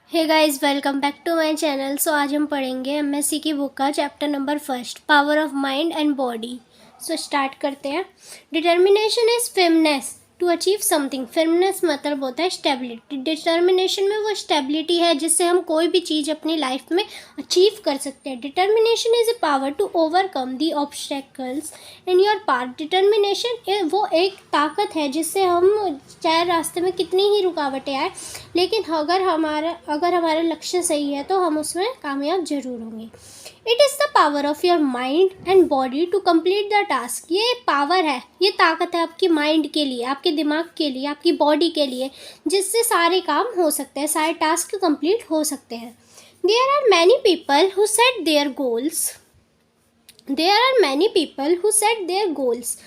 Hey guys, welcome back to my channel. So आज हम पढ़ेंगे एमएससी की बुक का chapter number first, power of mind and body. So start करते हैं। Determination is firmness to achieve something. Firmness मतलब होता है स्टेबिलिटी। डिटर्मिनेशन में वो स्टेबिलिटी है जिससे हम कोई भी चीज़ अपनी लाइफ में अचीव कर सकते हैं। Determination is a power to overcome the obstacles in your path. Determination वो एक ताकत है जिससे हम चाहे रास्ते में कितनी ही रुकावटें आए, लेकिन अगर हमारा लक्ष्य सही है तो हम उसमें कामयाब जरूर होंगे। It is the power of your mind and body to complete the task. ये पावर है, ये ताकत है आपकी माइंड के लिए, आपके दिमाग के लिए, आपकी बॉडी के लिए, जिससे सारे काम हो सकते हैं, सारे टास्क कंप्लीट हो सकते हैं। There are many people who set their goals.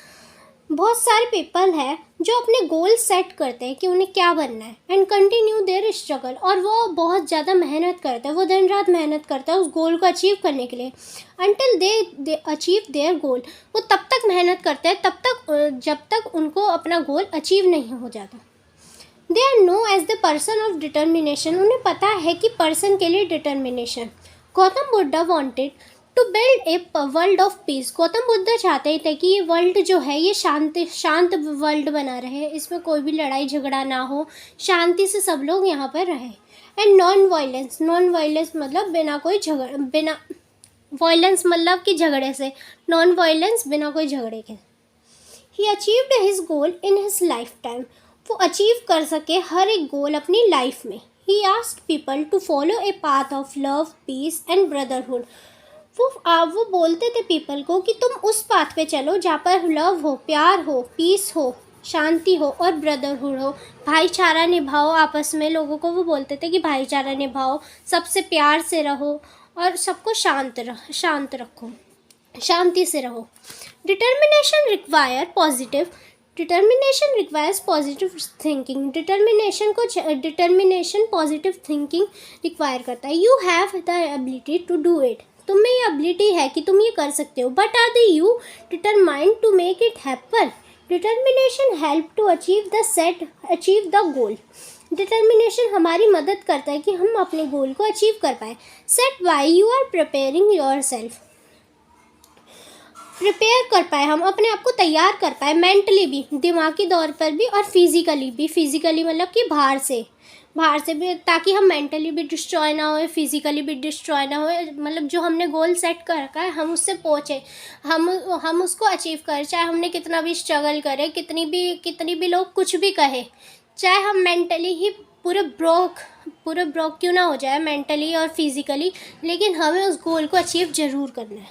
बहुत सारे पीपल हैं जो अपने गोल सेट करते हैं कि उन्हें क्या बनना है, एंड कंटिन्यू देयर स्ट्रगल, और वो बहुत ज़्यादा मेहनत करते हैं, वो दिन रात मेहनत करता है उस गोल को अचीव करने के लिए। अनटिल दे अचीव देयर गोल, वो तब तक मेहनत करते हैं जब तक उनको अपना गोल अचीव नहीं हो जाता। They are no age the person of determination, उन्हें पता है कि पर्सन के लिए determination. Gautam Buddha wanted to build a world of peace. Gautam Buddha चाहते थे कि ये वर्ल्ड जो है ये शांत वर्ल्ड बना रहे, इसमें कोई भी लड़ाई झगड़ा ना हो, शांति से सब लोग यहाँ पर रहे। एंड नॉन वायलेंस मतलब बिना वायलेंस मतलब कि झगड़े से, नॉन वायलेंस बिना कोई झगड़े के। He achieved his goal in his lifetime, वो अचीव कर सके हर एक गोल अपनी लाइफ में। He asked people to follow a path of love, peace and brotherhood. वो बोलते थे पीपल को कि तुम उस पाथ पे चलो जहाँ पर लव हो, प्यार हो, पीस हो, शांति हो और ब्रदरहुड हो, भाईचारा निभाओ आपस में। लोगों को वो बोलते थे कि भाईचारा निभाओ, सबसे प्यार से रहो और सबको शांत रखो, शांति से रहो। Determination requires positive thinking. Determination positive thinking require करता है। You have the ability to do it, तुम में ये एबिलिटी है कि तुम ये कर सकते हो, but are the you determined to make it happen. Determination help to achieve the goal. Determination हमारी मदद करता है कि हम अपने गोल को अचीव कर पाए। Set why you are preparing yourself, prepare कर पाए, हम अपने आप को तैयार कर पाए, मेंटली भी, दिमागी तौर पर भी और फिजिकली भी। फिजिकली मतलब कि बाहर से भी, ताकि हम मेंटली भी डिस्ट्रॉय ना होए, फिजिकली भी डिस्ट्रॉय ना होए। मतलब जो हमने गोल सेट कर रखा है हम उससे पहुँचे, हम उसको अचीव करें, चाहे हमने कितना भी स्ट्रगल करे, कितनी भी लोग कुछ भी कहे, चाहे हम मेंटली ही पूरे ब्रोक क्यों ना हो जाए, मेंटली और फिजिकली, लेकिन हमें उस गोल को अचीव ज़रूर करना है।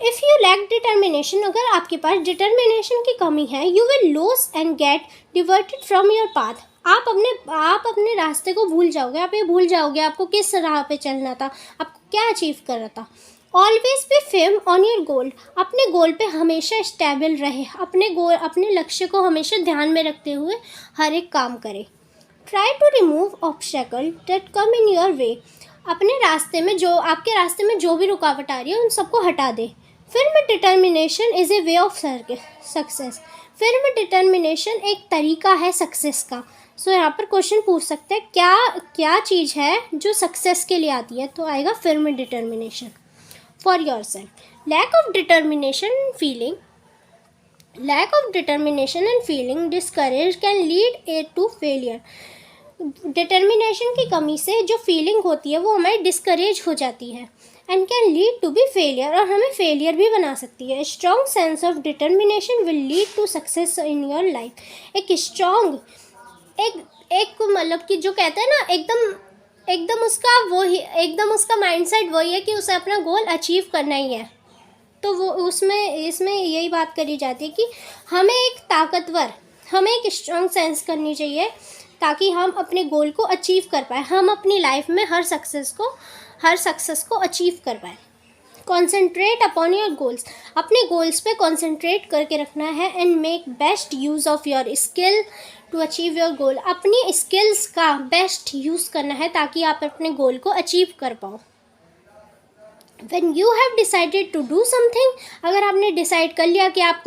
इफ़ यू लैक डिटर्मिनेशन, अगर आपके पास डिटर्मिनेशन की कमी है, you will lose and get diverted from your path. आप अपने रास्ते को भूल जाओगे, आप ये भूल जाओगे आपको किस राह पे चलना था, आपको क्या अचीव करना था। Always be firm on your goal, अपने गोल पे हमेशा स्टेबल रहे, अपने लक्ष्य को हमेशा ध्यान में रखते हुए हर एक काम करें। Try to remove obstacle that come in your way, अपने रास्ते में आपके रास्ते में जो भी रुकावट आ रही है उन सबको हटा दे। फिर determination is a way of success. फिर डिटर्मिनेशन एक तरीका है सक्सेस का। सो यहाँ पर क्वेश्चन पूछ सकते हैं क्या चीज़ है जो सक्सेस के लिए आती है, तो आएगा फिर determination. For yourself, lack of determination and feeling discourage can lead to failure. Determination की कमी से जो फीलिंग होती है वो हमारी डिस्करेज हो जाती है, and can lead to be failure, और हमें फेलियर भी बना सकती है। Strong sense of determination will lead to success in your life. एक मतलब कि जो कहते हैं ना, एकदम उसका माइंडसेट वही है कि उसे अपना गोल अचीव करना ही है। तो वो इसमें यही बात करी जाती है कि हमें एक स्ट्रॉन्ग सेंस करनी चाहिए ताकि हम अपने गोल को अचीव कर पाए, हम अपनी लाइफ में हर सक्सेस को अचीव कर पाए। कॉन्सेंट्रेट अपॉन योर गोल्स, अपने गोल्स पे कॉन्सेंट्रेट करके रखना है। And make best use of your skill to achieve your goal, अपनी स्किल्स का बेस्ट यूज़ करना है ताकि आप अपने गोल को अचीव कर पाओ। When you have decided to do something, अगर आपने डिसाइड कर लिया कि आप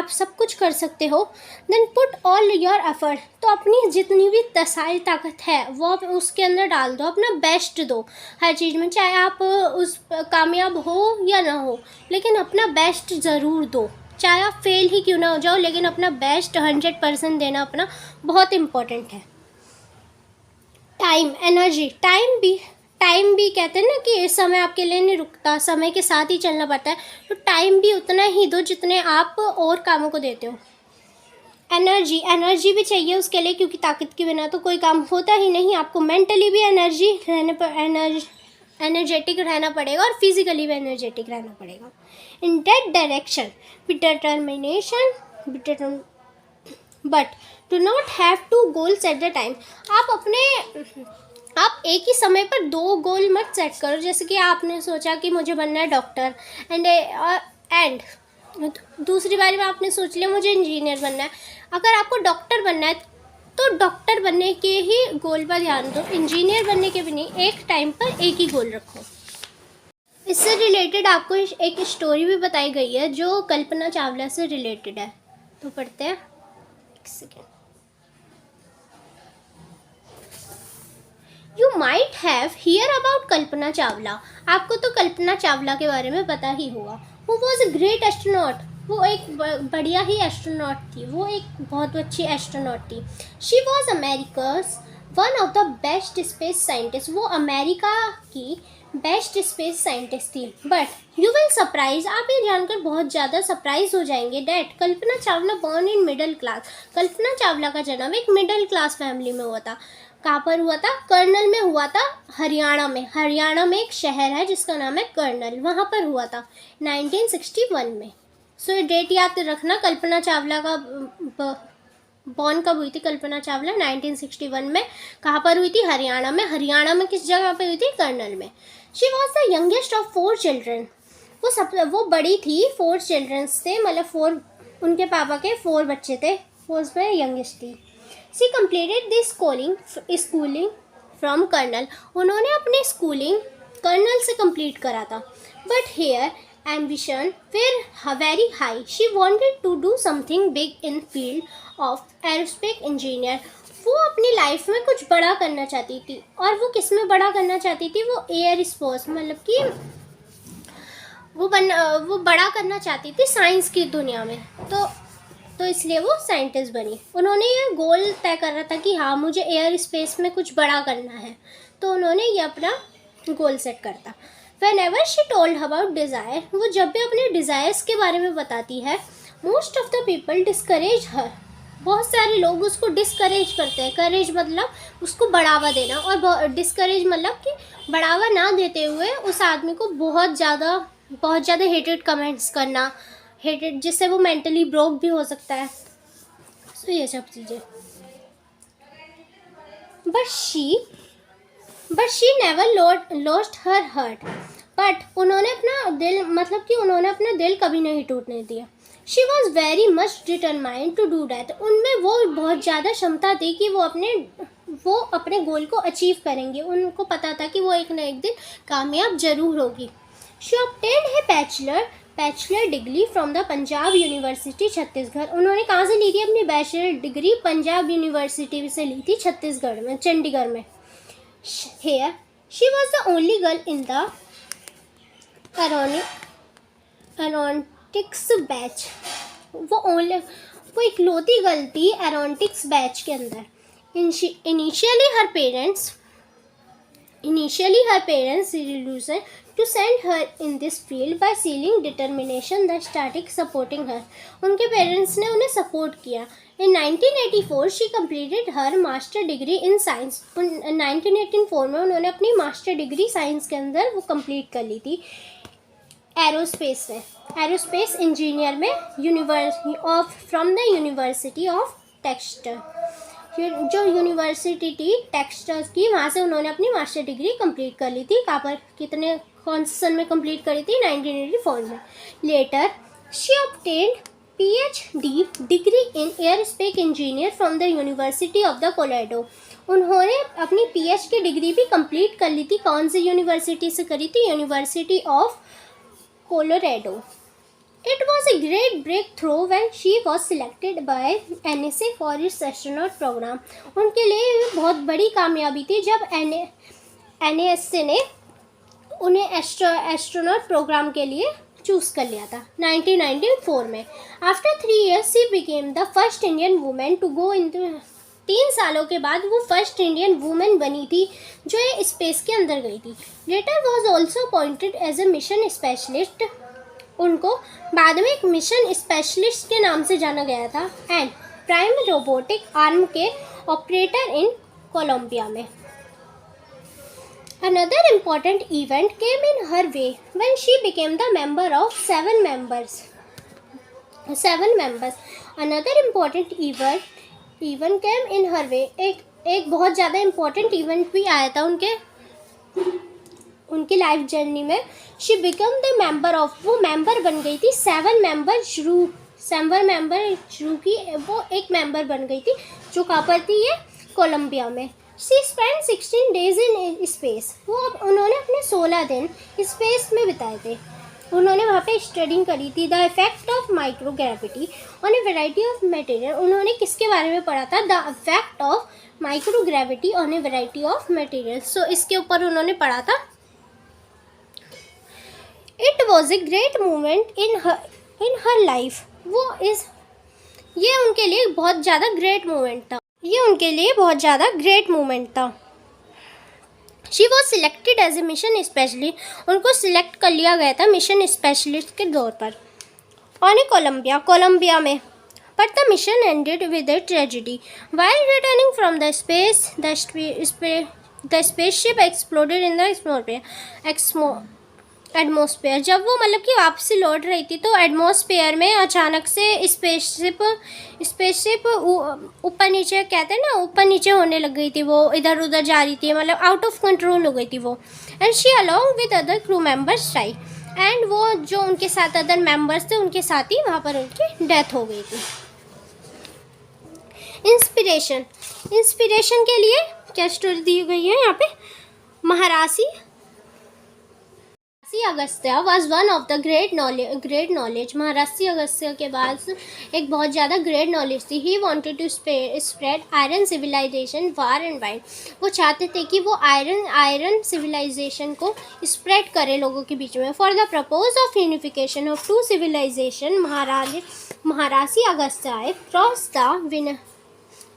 सब कुछ कर सकते हो, then put all your effort, तो अपनी जितनी भी सारी ताकत है वो आप उसके अंदर डाल दो, अपना बेस्ट दो हर चीज़ में, चाहे आप उस कामयाब हो या ना हो, लेकिन अपना बेस्ट ज़रूर दो, चाहे आप फेल ही क्यों ना हो जाओ, लेकिन अपना बेस्ट 100% देना अपना बहुत इम्पोर्टेंट है। टाइम, एनर्जी, टाइम भी कहते हैं ना कि समय आपके लिए नहीं रुकता, समय के साथ ही चलना पड़ता है, तो टाइम भी उतना ही दो जितने आप और कामों को देते हो। एनर्जी भी चाहिए उसके लिए, क्योंकि ताकत के बिना तो कोई काम होता ही नहीं। आपको मेंटली भी एनर्जेटिक रहना पड़ेगा और फिजिकली भी एनर्जेटिक रहना पड़ेगा। In that direction with determination but do not have two goals at the time. आप एक ही समय पर 2 गोल मत सेट करो। जैसे कि आपने सोचा कि मुझे बनना है डॉक्टर, एंड दूसरी बारी में आपने सोच लिया मुझे इंजीनियर बनना है। अगर आपको डॉक्टर बनना है तो डॉक्टर बनने के ही गोल पर ध्यान दो, इंजीनियर बनने के भी नहीं। एक टाइम पर एक ही गोल रखो। इससे रिलेटेड आपको एक स्टोरी भी बताई गई है जो कल्पना चावला से रिलेटेड है, तो पढ़ते हैं। एक second. You might have heard about Kalpana Chawla. आपको तो कल्पना चावला के बारे में पता ही होगा। Who was a great astronaut। वो एक बढ़िया ही एस्ट्रोनॉट थी, वो एक बहुत अच्छी एस्ट्रोनॉट थी। She was America's one of the best space scientists। वो अमेरिका की बेस्ट स्पेस साइंटिस्ट थी। बट यू विल सरप्राइज, आप ये जानकर बहुत ज़्यादा सरप्राइज हो जाएंगे that Kalpana Chawla born in middle class. Kalpana Chawla का जन्म एक मिडिल क्लास फैमिली में हुआ था। कहाँ पर हुआ था? कर्नल में हुआ था, हरियाणा में। हरियाणा में एक शहर है जिसका नाम है कर्नल, वहाँ पर हुआ था 1961 में। सो ये डेट याद रखना। कल्पना चावला का बॉर्न कब हुई थी? कल्पना चावला 1961 में। कहाँ पर हुई थी? हरियाणा में। हरियाणा में किस जगह पर हुई थी? कर्नल में। She was the youngest of 4 children. वो बड़ी थी, 4 चिल्ड्रंस थे, मतलब 4 उनके पापा के 4 बच्चे थे, वो उसमें यंगेस्ट थी। She completed the schooling from Karnal. उन्होंने अपनी स्कूलिंग कर्नल से कंप्लीट करा था। But her ambition were very high. She wanted to do something big in field of aerospace engineer. वो अपनी लाइफ में कुछ बड़ा करना चाहती थी। और वो किस में बड़ा करना चाहती थी? वो एयर स्पोर्ट्स, मतलब कि वो बड़ा करना चाहती थी साइंस की दुनिया में। तो इसलिए वो साइंटिस्ट बनी। उन्होंने ये गोल तय कर रहा था कि हाँ मुझे एयर स्पेस में कुछ बड़ा करना है, तो उन्होंने ये अपना गोल सेट करता। Whenever she told about desire, वो जब भी अपने डिज़ायर्स के बारे में बताती है, most of the people discourage her। बहुत सारे लोग उसको डिस्करेज करते हैं। करेज मतलब उसको बढ़ावा देना, और डिस्करेज मतलब कि बढ़ावा ना देते हुए उस आदमी को बहुत ज़्यादा हेटेड कमेंट्स करना, हेटेड, जिससे वो मेंटली ब्रोक भी हो सकता है। सो ये सब चीज़ें। But she never lost her heart. But उन्होंने अपना दिल कभी नहीं टूटने दिया। She was very much determined to do that. उनमें वो बहुत ज़्यादा क्षमता थी कि वो अपने गोल को अचीव करेंगे। उनको पता था कि वो एक न एक दिन कामयाब जरूर होगी। शी ऑब्टेन्ड है bachelor degree from the Punjab university Chhattisgarh. उन्होंने कहाँ से ली थी अपनी बैचलर डिग्री? पंजाब यूनिवर्सिटी से ली थी, छत्तीसगढ़ में, चंडीगढ़ में। Here, she was the only girl in the aeronautics batch। वो इकलौती गर्ल थी एरोनॉटिक्स बैच के अंदर। Initially her parents resolution to send her in this field by showing determination that started supporting her। उनके पेरेंट्स ने उन्हें support किया। In 1984 she completed her master degree in science। 1984 में उन्होंने अपनी मास्टर डिग्री साइंस के अंदर वो कंप्लीट कर ली थी, एरोस्पेस इंजीनियर में, फ्रॉम द यूनिवर्सिटी ऑफ टेक्सटर। जो यूनिवर्सिटी थी टेक्सटाइल्स की, वहाँ से उन्होंने अपनी मास्टर डिग्री कंप्लीट कर ली थी। कौन से सन में कंप्लीट करी थी? 1984 में। Later she obtained PhD degree in aerospace engineer from the university of the Colorado. उन्होंने अपनी PhD डिग्री भी कंप्लीट कर ली थी। कौन सी यूनिवर्सिटी से करी थी? University of Colorado. It was a great breakthrough when she was selected by NASA for its astronaut program. उनके लिए बहुत बड़ी कामयाबी थी जब NASA ने उन्हें एस्ट्रोनॉट प्रोग्राम के लिए चूज़ कर लिया था 1994 में। After 3 years she became the first Indian woman to go into 3 सालों के बाद वो फर्स्ट इंडियन वुमेन बनी थी जो ये स्पेस के अंदर गई थी। Later was also appointed as a mission specialist. उनको बाद में एक मिशन स्पेशलिस्ट के नाम से जाना गया था एंड प्राइम रोबोटिक आर्म के ऑपरेटर इन कोलंबिया में। Another important event came in her way when she became the member of 7 members. Another important event came in her way. एक बहुत ज़्यादा important event भी आया था उनकी लाइफ जर्नी में। She became the member of, वो मेंबर बन गई थी 7 member की वो एक मेंबर बन गई थी जो कहाँ पर थी? ये कोलंबिया में। She spent 16 days in space. उन्होंने अपने 16 दिन स्पेस में बिताए थे। उन्होंने वहाँ पे स्टडिंग करी थी। The effect of microgravity on a variety of material. उन्होंने किसके बारे में पढ़ा था? The effect of microgravity on a variety of material. So इसके ऊपर उन्होंने पढ़ा था। It was a great moment in her life. ये उनके लिए बहुत ज़्यादा ग्रेट मोमेंट था। She was selected as a mission specialist. उनको सिलेक्ट कर लिया गया था मिशन स्पेशलिस्ट के तौर पर ऑन ए कोलंबिया में। But the mission ended with a tragedy. While returning from the space the spaceship exploded in the atmosphere. जब वो मतलब कि वापसी लौट रही थी तो एटमॉस्फेयर में अचानक से स्पेसशिप ऊपर नीचे, कहते हैं ना, ऊपर नीचे होने लग गई थी। वो इधर उधर जा रही थी, मतलब आउट ऑफ कंट्रोल हो गई थी वो। And she along with other crew members die. एंड वो जो उनके साथ अदर मेंबर्स थे उनके साथ ही वहाँ पर उनकी डेथ हो गई थी। इंस्पिरेशन के लिए क्या स्टोरी दी गई है यहाँ पे? Maharishi Agastya was one of the great knowledge. Maharishi Agastya के पास एक बहुत ज़्यादा ग्रेट नॉलेज थी। He wanted to spread Aryan civilization far and wide. वो चाहते थे कि वो आयरन सिविलाइजेशन को स्प्रेड करे लोगों के बीच में। For the purpose of unification of 2 civilization Maharishi Agastya cross the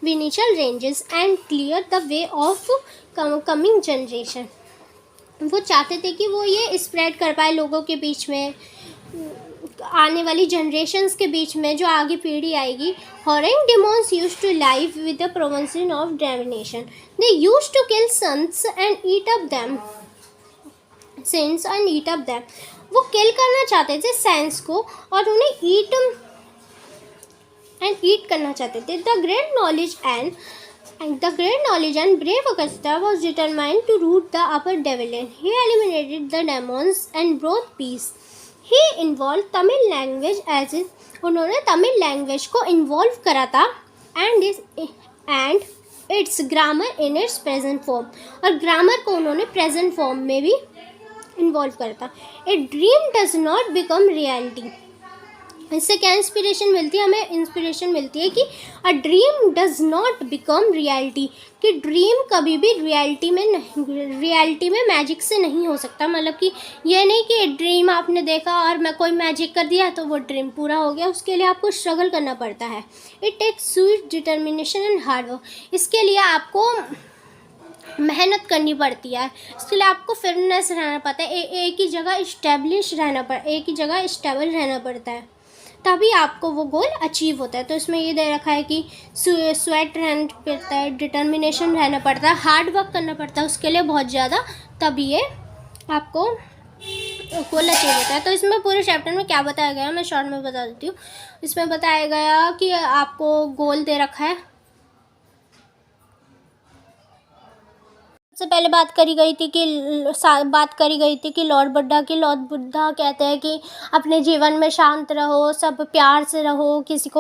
Vindhyachal ranges and clear the way of coming generation. वो चाहते थे कि वो ये स्प्रेड कर पाए लोगों के बीच में, आने वाली जनरेशन्स के बीच में, जो आगे पीढ़ी आएगी। हॉरिंग demons use to live with the provision of domination. They use to kill sons and eat up them. वो किल करना चाहते थे सेंस को और उन्हें ईट करना चाहते थे। The great knowledge and brave Augusta was determined to root the upper devil. He eliminated the demons and brought peace. He involved Tamil language उन्होंने तमिल लैंग्वेज को इन्वॉल्व करा था and its grammar in its present form। और grammar को उन्होंने present form में भी involve करा था। A dream does not become reality। इससे क्या इंस्पिरेशन मिलती है? हमें इंस्पिरेशन मिलती है कि a dream does not become reality, कि ड्रीम कभी भी रियलिटी में मैजिक से नहीं हो सकता। मतलब कि ये नहीं कि ड्रीम आपने देखा और मैं कोई मैजिक कर दिया तो वो ड्रीम पूरा हो गया। उसके लिए आपको स्ट्रगल करना पड़ता है। It takes sweet determination and hard work. इसके लिए आपको मेहनत करनी पड़ती है। इसके लिए आपको फिटनेस रहना पड़ता है। एक ही जगह स्टेबल रहना पड़ता है, तभी आपको वो गोल अचीव होता है। तो इसमें ये दे रखा है कि स्वेट रहना पड़ता है, डिटर्मिनेशन रहना पड़ता है, हार्ड वर्क करना पड़ता है उसके लिए बहुत ज़्यादा, तभी ये आपको गोल अचीव होता है। तो इसमें पूरे चैप्टर में क्या बताया गया मैं शॉर्ट में बता देती हूँ। इसमें बताया गया कि आपको गोल दे रखा है सबसे पहले बात करी गई थी कि लॉर्ड बुद्धा कहते हैं कि अपने जीवन में शांत रहो, सब प्यार से रहो, किसी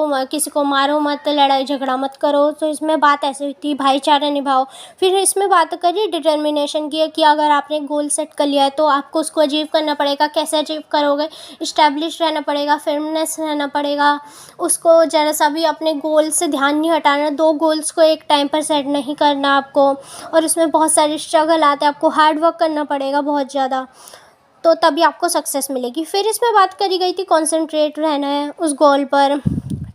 को मारो मत, लड़ाई झगड़ा मत करो। तो इसमें बात ऐसे हुई थी, भाईचारा निभाओ। फिर इसमें बात करी डिटर्मिनेशन की कि अगर आपने गोल सेट कर लिया है तो आपको उसको अचीव करना पड़ेगा। कैसे अचीव करोगे? इस्टेब्लिश रहना पड़ेगा, फर्मनेस रहना पड़ेगा, उसको ज़रा सा भी अपने गोल से ध्यान नहीं हटाना, 2 गोल्स को एक टाइम पर सेट नहीं करना आपको। और इसमें बहुत सारे स्ट्रगल आते हैं, आपको हार्ड वर्क करना पड़ेगा बहुत ज़्यादा, तो तभी आपको सक्सेस मिलेगी। फिर इसमें बात करी गई थी कॉन्सेंट्रेट रहना है उस गोल पर,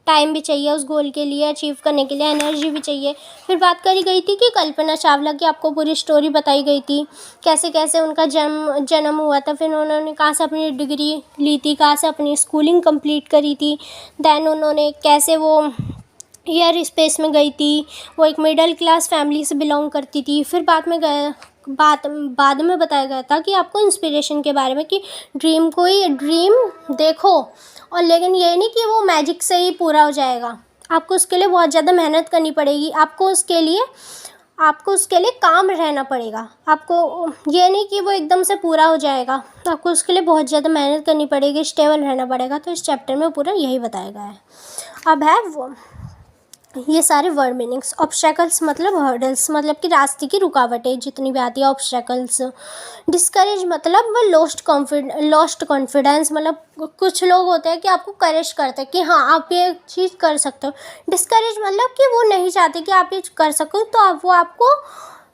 टाइम भी चाहिए उस गोल के लिए, अचीव करने के लिए एनर्जी भी चाहिए। फिर बात करी गई थी कि कल्पना चावला की आपको पूरी स्टोरी बताई गई थी, कैसे कैसे उनका जन्म हुआ था, फिर उन्होंने कहाँ से अपनी डिग्री ली थी, कहाँ से अपनी स्कूलिंग कंप्लीट करी थी, देन उन्होंने कैसे वो एयर स्पेस में गई थी। वो एक मिडिल क्लास फैमिली से बिलोंग करती थी। फिर बाद में बताया गया था कि आपको इंस्पिरेशन के बारे में, कि ड्रीम देखो, और लेकिन ये नहीं कि वो मैजिक से ही पूरा हो जाएगा, आपको उसके लिए बहुत ज़्यादा मेहनत करनी पड़ेगी, आपको उसके लिए काम रहना पड़ेगा। आपको ये नहीं कि वो एकदम से पूरा हो जाएगा, आपको उसके लिए बहुत ज़्यादा मेहनत करनी पड़ेगी, स्टेबल रहना पड़ेगा। तो इस चैप्टर में पूरा यही बताया गया है। अब है वो ये सारे वर्ड मीनिंग्स। ऑब्स्टेकल्स मतलब हर्डल्स, मतलब कि रास्ते की रुकावटें जितनी भी आती है, ऑब्स्टेकल्स। डिस्करेज मतलब लॉस्ट कॉन्फिडेंस, मतलब कुछ लोग होते हैं कि आपको करेज करते हैं कि हाँ आप ये चीज़ कर सकते हो। डिस्करेज मतलब कि वो नहीं चाहते कि आप ये कर सको, तो वो आपको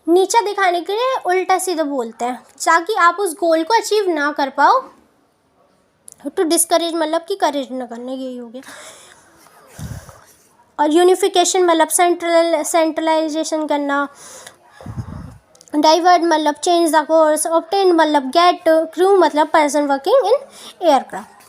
नीचा दिखाने के लिए उल्टा सीधा बोलते हैं ताकि आप उस गोल को अचीव ना कर पाओ। तो डिस्करेज मतलब कि करेज ना करना, यही हो गया। और यूनिफिकेशन मतलब सेंट्रलाइजेशन करना। डाइवर्ट मतलब चेंज द कोर्स। ऑब्टेन मतलब गेट। क्रू मतलब पर्सन वर्किंग इन एयरक्राफ्ट।